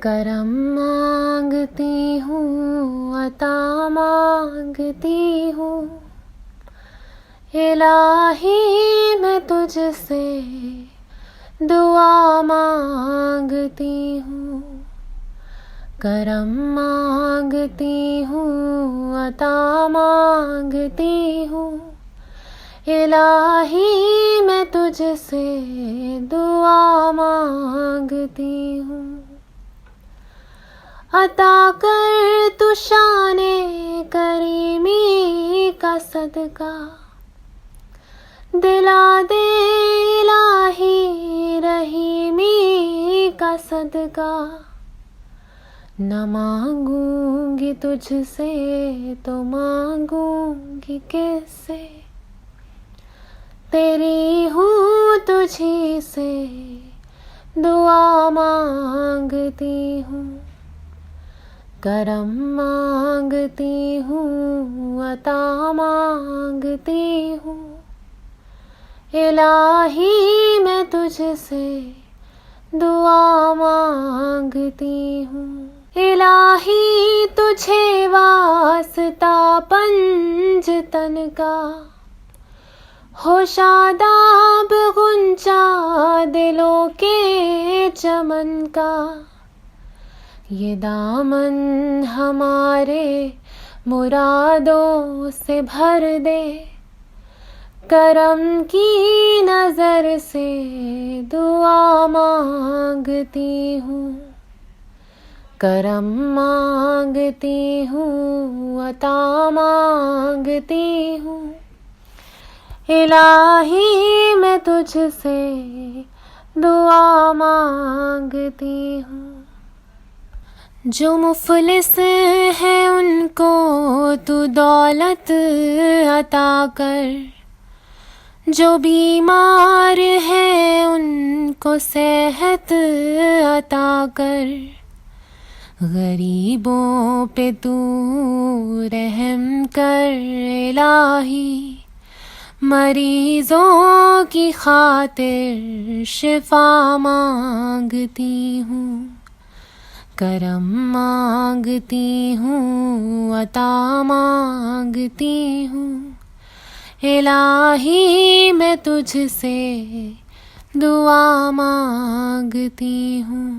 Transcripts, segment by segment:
करम मांगती हूँ, अता मांगती हूँ। इलाही मैं तुझसे दुआ मांगती हूँ। करम मांगती हूँ, अता मांगती हूँ। इलाही मैं तुझसे दुआ मांगती हूँ। अता कर तू शाने करीमी का सदका, दिला दे इलाही रहीमी का सदका। न मांगूंगी तुझसे तो मांगूंगी किससे, तेरी हूँ तुझी से दुआ मांगती हूँ। करम मांगती हूँ, अता मांगती हूँ। इलाही मैं तुझसे दुआ मांगती हूँ। इलाही तुझे वास्ता पंजतन का, हो शादाब गुंजा दिलों के चमन का। ये दामन हमारे मुरादों से भर दे, करम की नजर से दुआ मांगती हूँ। करम मांगती हूँ, अता मांगती हूँ। इलाही मैं तुझसे दुआ मांगती हूँ। जो मुफलिस है उनको तू दौलत अता कर, जो बीमार है उनको सेहत अता कर। गरीबों पे तू रहम कर इलाही, मरीजों की खातिर शिफा मांगती हूँ। करम मांगती हूँ, अता मांगती हूँ। इलाही मैं तुझसे दुआ मांगती हूँ।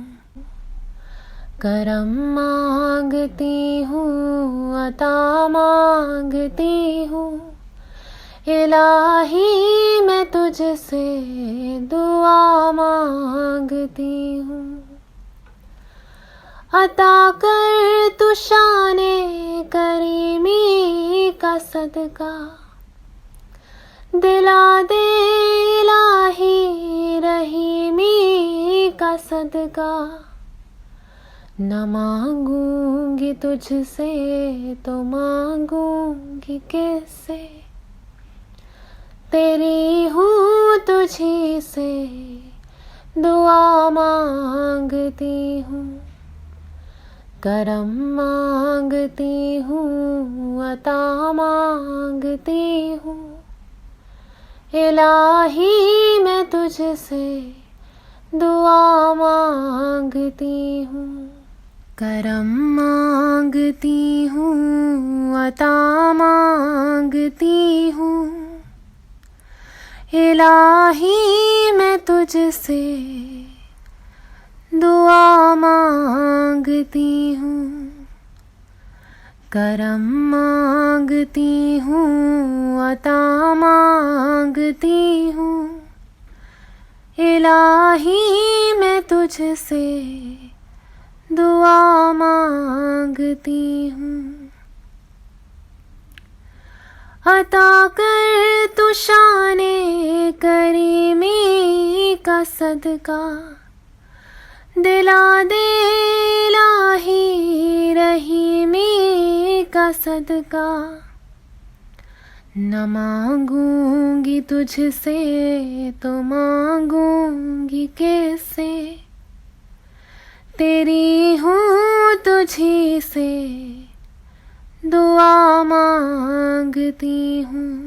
करम मांगती हूँ, अता मांगती हूँ। इलाही मैं तुझसे दुआ मांगती हूँ। अता कर तू शाने करीमी का सदका, दिला दे इलाही रहीमी का सदका। न मांगूंगी तुझसे तो मांगूंगी किससे, तेरी हूँ तुझी से दुआ मांगती हूँ। करम मांगती हूँ, अता मांगती हूँ। इलाही मैं तुझसे दुआ मांगती हूँ। करम मांगती हूँ, अता मांगती हूँ। इलाही मैं तुझसे दुआ मांगती हूँ। करम मांगती हूँ, अता मांगती हूँ। इलाही मैं तुझसे दुआ मांगती हूँ। अता कर तू शाने करीमी का सदका, दिला दे इलाही रहीमी का सदका। न मांगूंगी तुझसे तो मांगूंगी किससे, तेरी हूँ तुझी से दुआ मांगती हूँ।